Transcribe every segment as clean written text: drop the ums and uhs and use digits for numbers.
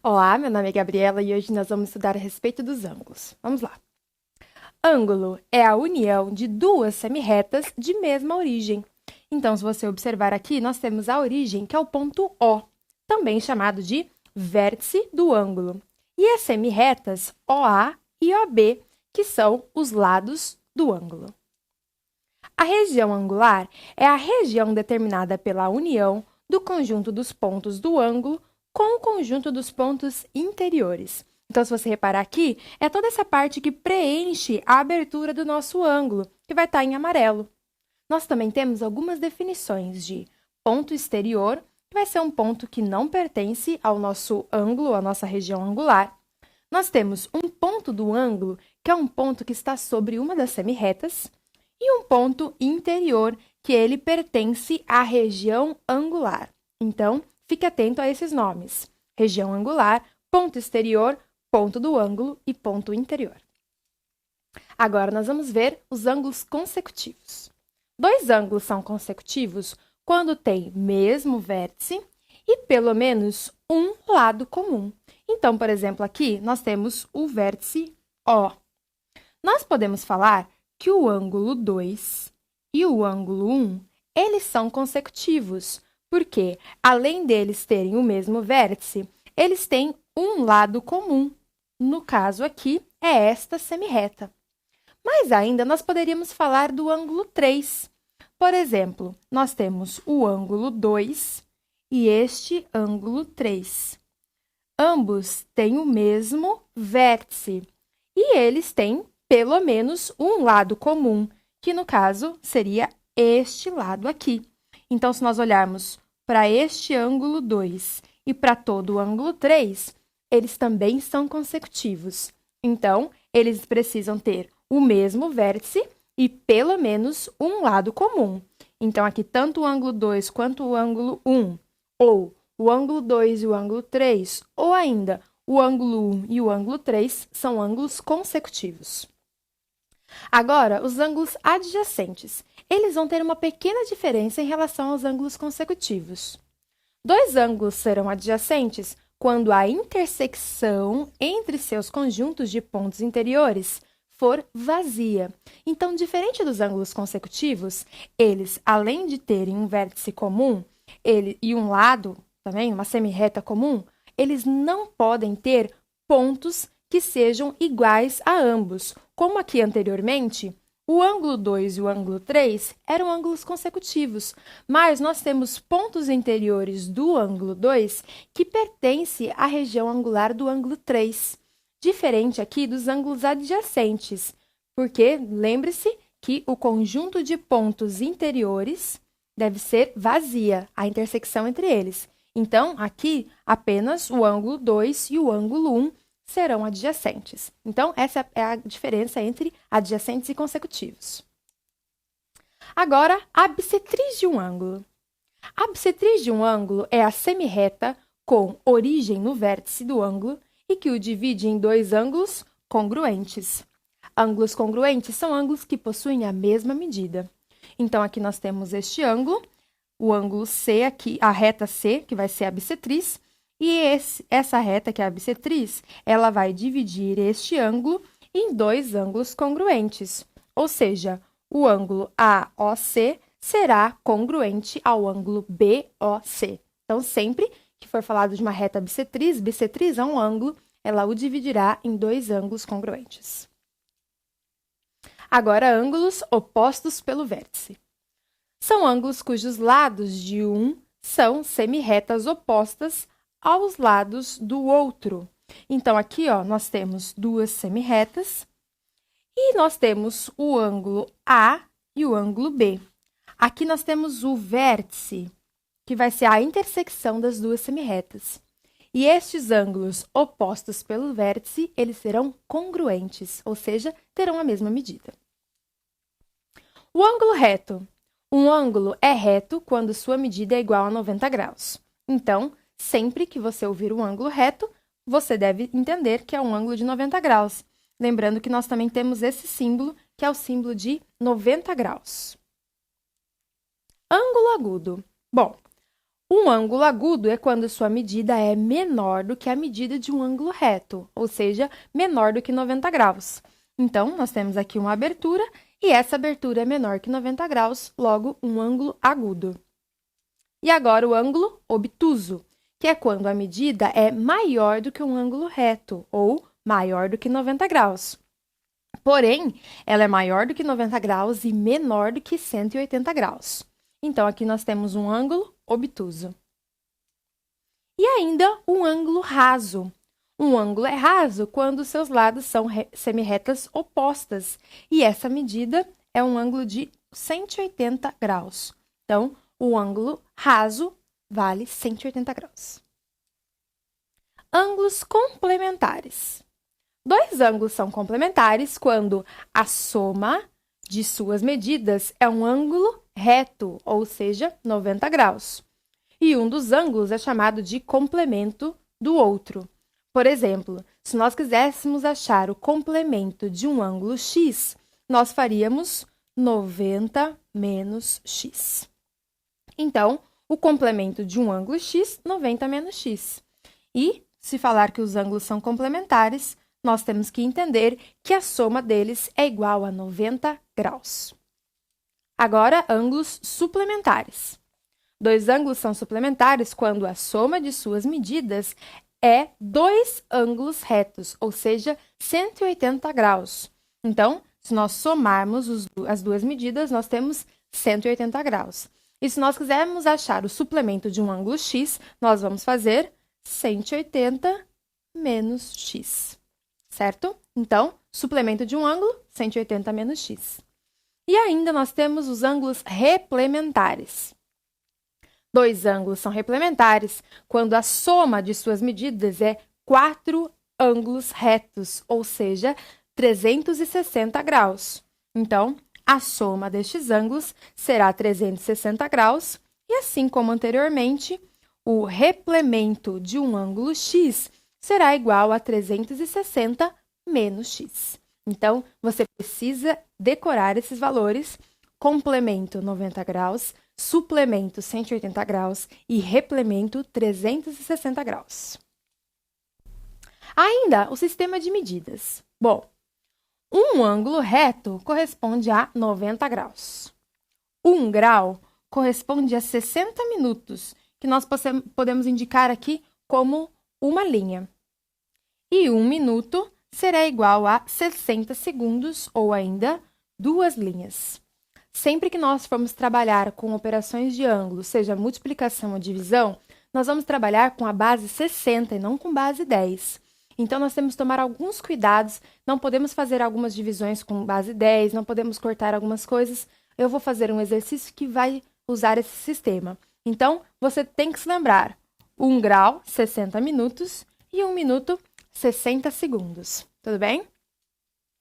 Olá, meu nome é Gabriela e hoje nós vamos estudar a respeito dos ângulos. Vamos lá. Ângulo é a união de duas semirretas de mesma origem. Então, se você observar aqui, nós temos a origem, que é o ponto O, também chamado de vértice do ângulo, e as semirretas OA e OB, que são os lados do ângulo. A região angular é a região determinada pela união do conjunto dos pontos do ângulo com o conjunto dos pontos interiores. Então, se você reparar aqui, é toda essa parte que preenche a abertura do nosso ângulo, que vai estar em amarelo. Nós também temos algumas definições de ponto exterior, que vai ser um ponto que não pertence ao nosso ângulo, à nossa região angular. Nós temos um ponto do ângulo, que é um ponto que está sobre uma das semirretas, e um ponto interior, que ele pertence à região angular. Então, fique atento a esses nomes: região angular, ponto exterior, ponto do ângulo e ponto interior. Agora, nós vamos ver os ângulos consecutivos. Dois ângulos são consecutivos quando têm mesmo vértice e pelo menos um lado comum. Então, por exemplo, aqui nós temos o vértice O. Nós podemos falar que o ângulo 2 e o ângulo 1, eles são consecutivos, porque, além deles terem o mesmo vértice, eles têm um lado comum. No caso aqui, é esta semirreta. Mas ainda nós poderíamos falar do ângulo 3. Por exemplo, nós temos o ângulo 2 e este ângulo 3. Ambos têm o mesmo vértice e eles têm pelo menos um lado comum, que no caso seria este lado aqui. Então, se nós olharmos para este ângulo 2 e para todo o ângulo 3, eles também são consecutivos. Então, eles precisam ter o mesmo vértice e pelo menos um lado comum. Então, aqui, tanto o ângulo 2 quanto o ângulo 1, ou o ângulo 2 e o ângulo 3, ou ainda o ângulo 1 e o ângulo 3, são ângulos consecutivos. Agora, os ângulos adjacentes. Eles vão ter uma pequena diferença em relação aos ângulos consecutivos. Dois ângulos serão adjacentes quando a intersecção entre seus conjuntos de pontos interiores for vazia. Então, diferente dos ângulos consecutivos, eles, além de terem um vértice comum e um lado, também, uma semirreta comum, eles não podem ter pontos que sejam iguais a ambos. Como aqui anteriormente, o ângulo 2 e o ângulo 3 eram ângulos consecutivos, mas nós temos pontos interiores do ângulo 2 que pertencem à região angular do ângulo 3, diferente aqui dos ângulos adjacentes, porque lembre-se que o conjunto de pontos interiores deve ser vazia, a intersecção entre eles. Então, aqui, apenas o ângulo 2 e o ângulo 1 serão adjacentes. Então, essa é a diferença entre adjacentes e consecutivos. Agora, a bissetriz de um ângulo. A bissetriz de um ângulo é a semirreta com origem no vértice do ângulo e que o divide em dois ângulos congruentes. Ângulos congruentes são ângulos que possuem a mesma medida. Então, aqui nós temos este ângulo, o ângulo C aqui, a reta C, que vai ser a bissetriz, e essa reta, que é a bissetriz, ela vai dividir este ângulo em dois ângulos congruentes, ou seja, o ângulo AOC será congruente ao ângulo BOC. Então, sempre que for falado de uma reta bissetriz, bissetriz é um ângulo, ela o dividirá em dois ângulos congruentes. Agora, ângulos opostos pelo vértice. São ângulos cujos lados de um são semirretas opostas aos lados do outro. Então, aqui, ó, nós temos duas semirretas e nós temos o ângulo A e o ângulo B. Aqui nós temos o vértice, que vai ser a intersecção das duas semirretas. E estes ângulos opostos pelo vértice, eles serão congruentes, ou seja, terão a mesma medida. O ângulo reto. Um ângulo é reto quando sua medida é igual a 90 graus. Então, sempre que você ouvir um ângulo reto, você deve entender que é um ângulo de 90 graus. Lembrando que nós também temos esse símbolo, que é o símbolo de 90 graus. Ângulo agudo. Bom, Um ângulo agudo é quando sua medida é menor do que a medida de um ângulo reto, ou seja, menor do que 90 graus. Então, nós temos aqui uma abertura e essa abertura é menor que 90 graus, logo, um ângulo agudo. E agora o ângulo obtuso, que é quando a medida é maior do que um ângulo reto, ou maior do que 90 graus. Porém, ela é maior do que 90 graus e menor do que 180 graus. Então, aqui nós temos um ângulo obtuso. E ainda um ângulo raso. Um ângulo é raso quando seus lados são semirretas opostas. E essa medida é um ângulo de 180 graus. Então, o ângulo raso vale 180 graus. Ângulos complementares. Dois ângulos são complementares quando a soma de suas medidas é um ângulo reto, ou seja, 90 graus. E um dos ângulos é chamado de complemento do outro. Por exemplo, se nós quiséssemos achar o complemento de um ângulo x, nós faríamos 90 menos x. Então, o complemento de um ângulo x, 90 menos x. E, se falar que os ângulos são complementares, nós temos que entender que a soma deles é igual a 90 graus. Agora, ângulos suplementares. Dois ângulos são suplementares quando a soma de suas medidas é dois ângulos retos, ou seja, 180 graus. Então, se nós somarmos as duas medidas, nós temos 180 graus. E se nós quisermos achar o suplemento de um ângulo x, nós vamos fazer 180 menos x, certo? Então, suplemento de um ângulo, 180 menos x. E ainda nós temos os ângulos replementares. Dois ângulos são replementares quando a soma de suas medidas é 4 ângulos retos, ou seja, 360 graus. Então, a soma destes ângulos será 360 graus, e assim como anteriormente, o replemento de um ângulo x será igual a 360 menos x. Então, você precisa decorar esses valores: complemento 90 graus, suplemento 180 graus e replemento 360 graus. Ainda o sistema de medidas. Bom, um ângulo reto corresponde a 90 graus. 1 grau corresponde a 60 minutos, que nós podemos indicar aqui como uma linha. E 1 minuto será igual a 60 segundos, ou ainda 2 linhas. Sempre que nós formos trabalhar com operações de ângulo, seja multiplicação ou divisão, nós vamos trabalhar com a base 60 e não com base 10. Então, nós temos que tomar alguns cuidados, não podemos fazer algumas divisões com base 10, não podemos cortar algumas coisas. Eu vou fazer um exercício que vai usar esse sistema. Então, você tem que se lembrar: 1 grau, 60 minutos, e 1 minuto, 60 segundos. Tudo bem?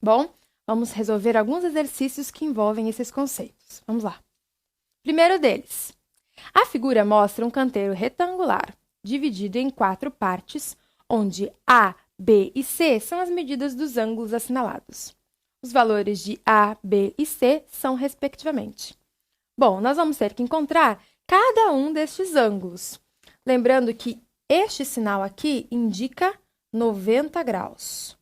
Bom, vamos resolver alguns exercícios que envolvem esses conceitos. Vamos lá. Primeiro deles. A figura mostra um canteiro retangular, dividido em 4 partes, onde A, B e C são as medidas dos ângulos assinalados. Os valores de A, B e C são respectivamente. Bom, nós vamos ter que encontrar cada um destes ângulos. Lembrando que este sinal aqui indica 90 graus.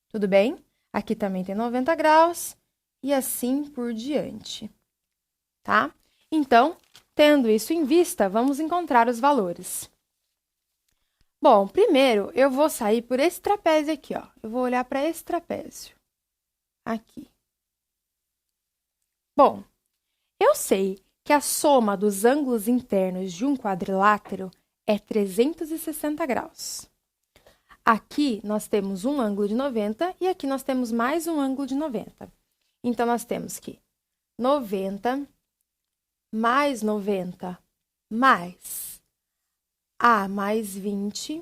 Tudo bem? Aqui também tem 90 graus e assim por diante, tá? Então, tendo isso em vista, vamos encontrar os valores. Bom, primeiro eu vou sair por esse trapézio aqui, ó. Eu vou olhar para esse trapézio. Aqui. Bom, eu sei que a soma dos ângulos internos de um quadrilátero é 360 graus. Aqui nós temos um ângulo de 90 e aqui nós temos mais um ângulo de 90. Então, nós temos que 90 mais 90 mais A mais 20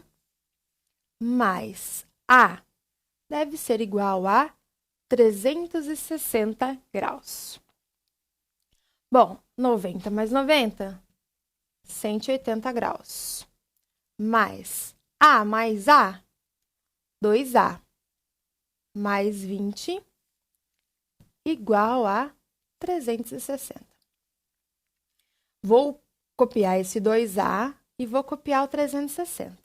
mais A deve ser igual a 360 graus. Bom, 90 mais 90, 180 graus. Mais A mais A, 2A, mais 20, igual a 360. Vou copiar esse 2A e vou copiar o 360.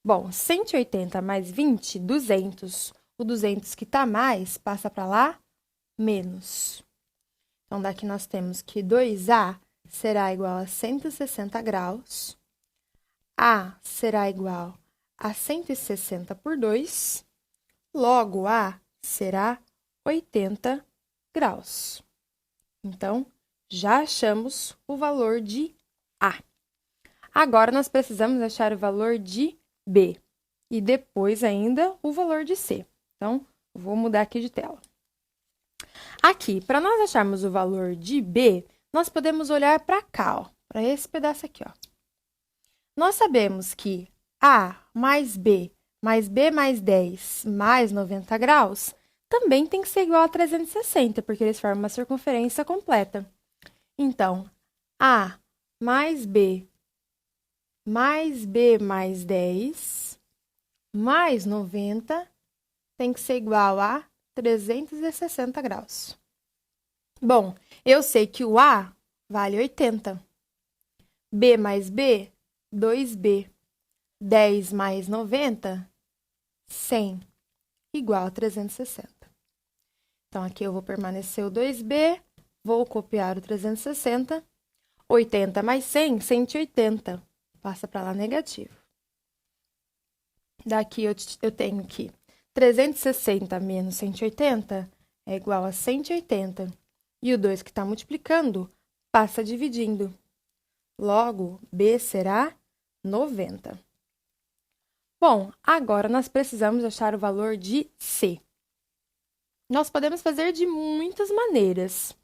Bom, 180 mais 20, 200. O 200 que está mais, passa para lá, menos. Então, daqui nós temos que 2A será igual a 160 graus. A será igual a 160 por 2. Logo, A será 80 graus. Então, já achamos o valor de A. Agora, nós precisamos achar o valor de B. E depois ainda o valor de C. Então, vou mudar aqui de tela. Aqui, para nós acharmos o valor de B, nós podemos olhar para cá, para esse pedaço aqui, ó. Nós sabemos que A mais B mais 10 mais 90 graus também tem que ser igual a 360, porque eles formam uma circunferência completa. Então, A mais B mais 10 mais 90 tem que ser igual a 360 graus. Bom, eu sei que o A vale 80. B mais B, 2B. 10 mais 90, 100, igual a 360. Então, aqui eu vou permanecer o 2B, vou copiar o 360. 80 mais 100, 180. Passa para lá negativo. Daqui eu tenho que 360 menos 180 é igual a 180. E o 2 que está multiplicando passa dividindo. Logo, B será 90. Bom, agora nós precisamos achar o valor de C. Nós podemos fazer de muitas maneiras.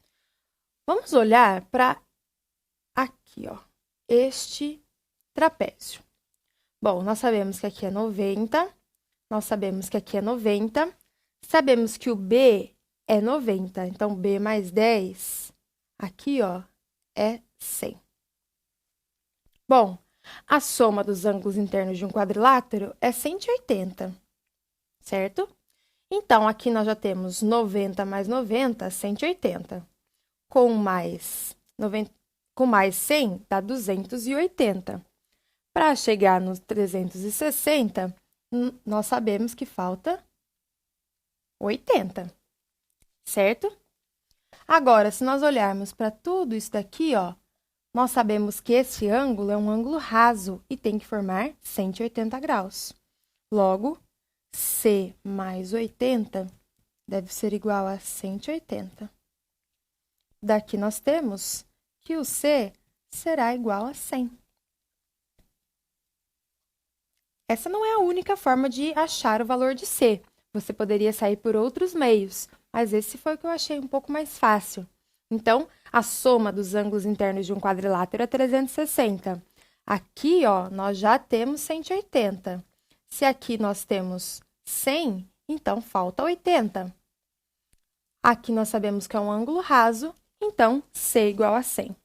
Vamos olhar para aqui, ó, este trapézio. Bom, nós sabemos que aqui é 90, nós sabemos que aqui é 90, sabemos que o B é 90, então B mais 10, aqui, ó, é 100. Bom, a soma dos ângulos internos de um quadrilátero é 180, certo? Então, aqui nós já temos 90 mais 90, 180. Com mais 100, dá 280. Para chegar nos 360, nós sabemos que falta 80, certo? Agora, se nós olharmos para tudo isso daqui, ó, nós sabemos que esse ângulo é um ângulo raso e tem que formar 180 graus. Logo, C mais 80 deve ser igual a 180. Daqui nós temos que o C será igual a 100. Essa não é a única forma de achar o valor de C. Você poderia sair por outros meios, mas esse foi o que eu achei um pouco mais fácil. Então, a soma dos ângulos internos de um quadrilátero é 360. Aqui, ó, nós já temos 180. Se aqui nós temos 100, então falta 80. Aqui nós sabemos que é um ângulo raso, então C igual a 100.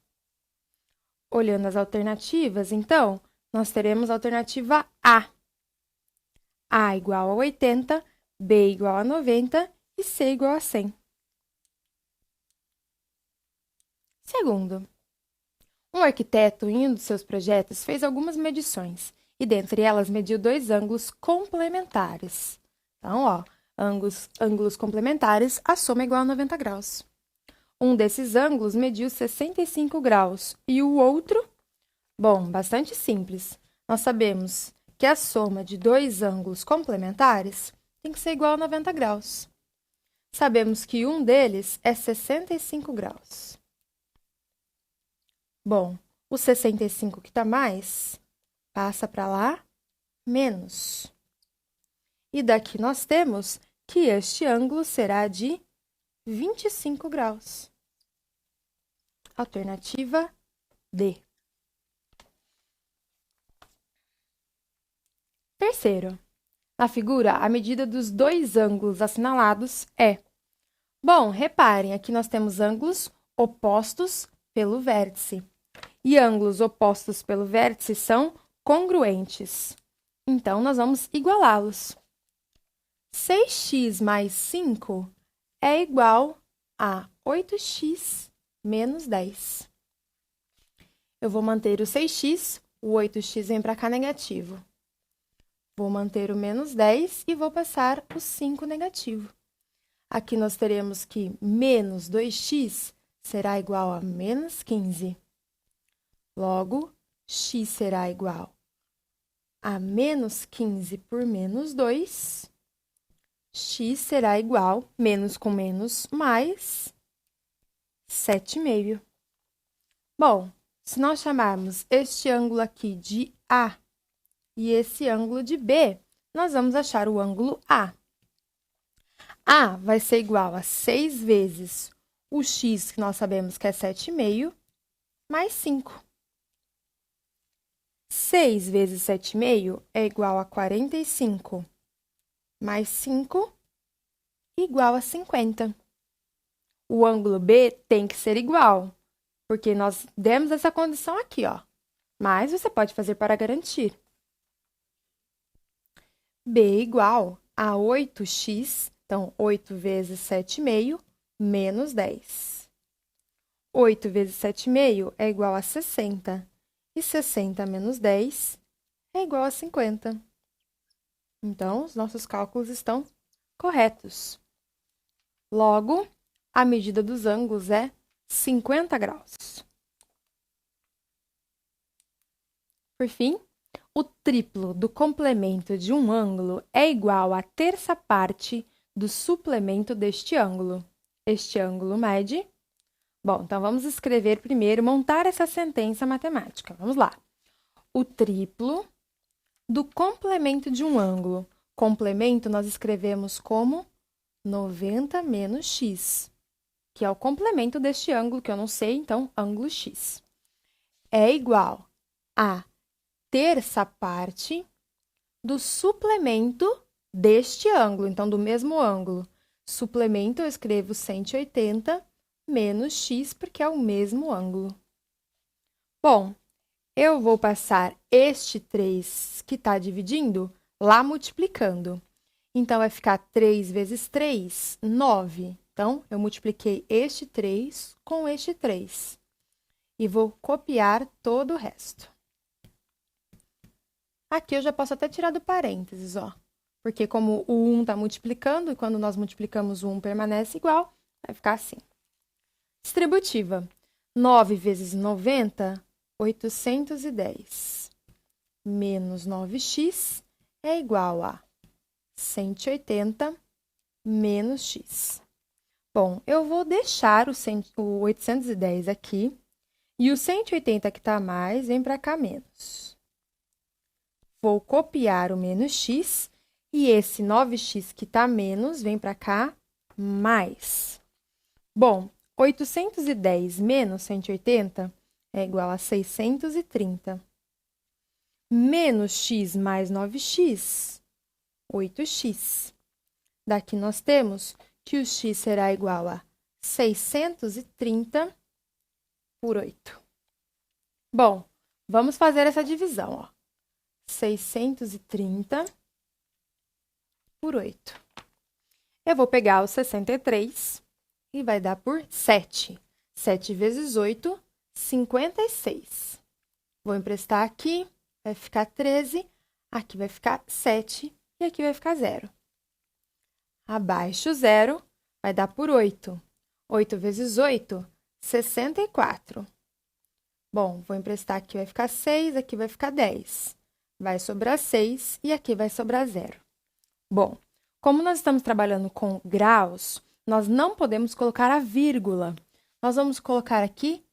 Olhando as alternativas, então, nós teremos a alternativa A. A igual a 80, B igual a 90 e C igual a 100. Segundo, um arquiteto, em um dos seus projetos, fez algumas medições e, dentre elas, mediu dois ângulos complementares. Então, ó, ângulos complementares, a soma é igual a 90 graus. Um desses ângulos mediu 65 graus e o outro, bom, bastante simples. Nós sabemos que a soma de dois ângulos complementares tem que ser igual a 90 graus. Sabemos que um deles é 65 graus. Bom, o 65 que está mais, passa para lá, menos. E daqui nós temos que este ângulo será de 25 graus. Alternativa D. Terceiro, na figura, a medida dos dois ângulos assinalados é... Bom, reparem, aqui nós temos ângulos opostos pelo vértice. E ângulos opostos pelo vértice são congruentes. Então, nós vamos igualá-los. 6x mais 5 é igual a 8x menos 10. Eu vou manter o 6x O 8x vem para cá negativo. Vou manter o menos 10 e vou passar o 5 negativo. Aqui nós teremos que menos 2x será igual a menos 15. Logo, x será igual a menos 15 por menos 2. X será igual, menos com menos, mais 7,5. Bom, se nós chamarmos este ângulo aqui de A e esse ângulo de B, nós vamos achar o ângulo A. A vai ser igual a 6 vezes o x, que nós sabemos que é 7,5, mais 5. 6 vezes 7,5 é igual a 45, mais 5, igual a 50. O ângulo B tem que ser igual, porque nós demos essa condição aqui, ó. Mas você pode fazer para garantir. B igual a 8x, então, 8 vezes 7,5 menos 10. 8 vezes 7,5 é igual a 60. E 60 menos 10 é igual a 50. Então, os nossos cálculos estão corretos. Logo, a medida dos ângulos é 50 graus. Por fim, o triplo do complemento de um ângulo é igual à terça parte do suplemento deste ângulo. Este ângulo mede... Bom, então vamos escrever primeiro, montar essa sentença matemática. Vamos lá. O triplo do complemento de um ângulo. Complemento nós escrevemos como 90 menos x, que é o complemento deste ângulo, que eu não sei, então, ângulo x. É igual a terça parte do suplemento deste ângulo, então, do mesmo ângulo. Suplemento, eu escrevo 180 menos x, porque é o mesmo ângulo. Bom, eu vou passar este 3 que está dividindo lá multiplicando. Então, vai ficar 3 vezes 3, 9. Então, eu multipliquei este 3 com este 3. E vou copiar todo o resto. Aqui eu já posso até tirar do parênteses, ó. Porque como o 1 está multiplicando, e quando nós multiplicamos o 1 permanece igual, vai ficar assim. Distributiva. 9 vezes 90, 810. Menos 9x é igual a 180 menos x. Bom, eu vou deixar o 810 aqui, e o 180 que está a mais vem para cá menos. Vou copiar o menos x, e esse 9x que está menos vem para cá mais. Bom, 810 menos 180 é igual a 630. Menos x mais 9x, 8x. Daqui nós temos que o x será igual a 630 por 8. Bom, vamos fazer essa divisão, ó. 630 por 8. Eu vou pegar o 63 e vai dar por 7. 7 vezes 8, 56. Vou emprestar aqui, vai ficar 13, aqui vai ficar 7 e aqui vai ficar 0. Abaixo 0 vai dar por 8. 8 vezes 8, 64. Bom, vou emprestar aqui, vai ficar 6, aqui vai ficar 10. Vai sobrar 6 e aqui vai sobrar 0. Bom, como nós estamos trabalhando com graus, nós não podemos colocar a vírgula. Nós vamos colocar aqui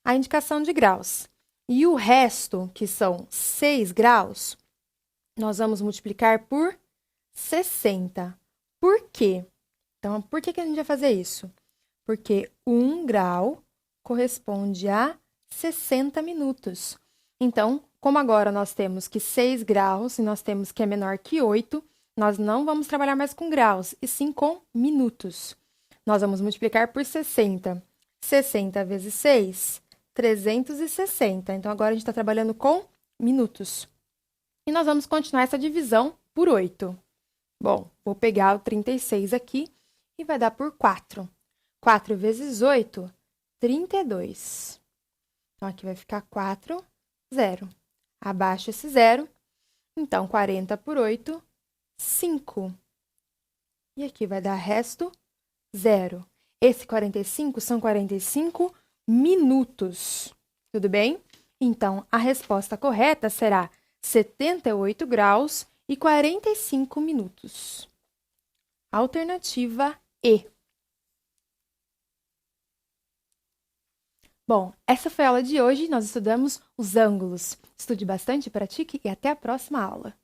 a indicação de graus. E o resto, que são 6 graus, nós vamos multiplicar por 60. Por quê? Então, por que a gente vai fazer isso? Porque 1 grau corresponde a 60 minutos. Então, como agora nós temos que 6 graus e nós temos que é menor que 8, nós não vamos trabalhar mais com graus, e sim com minutos. Nós vamos multiplicar por 60. 60 vezes 6, 360. Então, agora a gente está trabalhando com minutos. E nós vamos continuar essa divisão por 8. Bom, vou pegar o 36 aqui e vai dar por 4. 4 vezes 8, 32. Então, aqui vai ficar 4, 0. Abaixo esse zero. Então, 40 por 8, 5. E aqui vai dar resto zero. Esse 45 são 45 minutos. Tudo bem? Então, a resposta correta será 78 graus e 45 minutos. Alternativa E. Bom, essa foi a aula de hoje. Nós estudamos os ângulos. Estude bastante, pratique e até a próxima aula.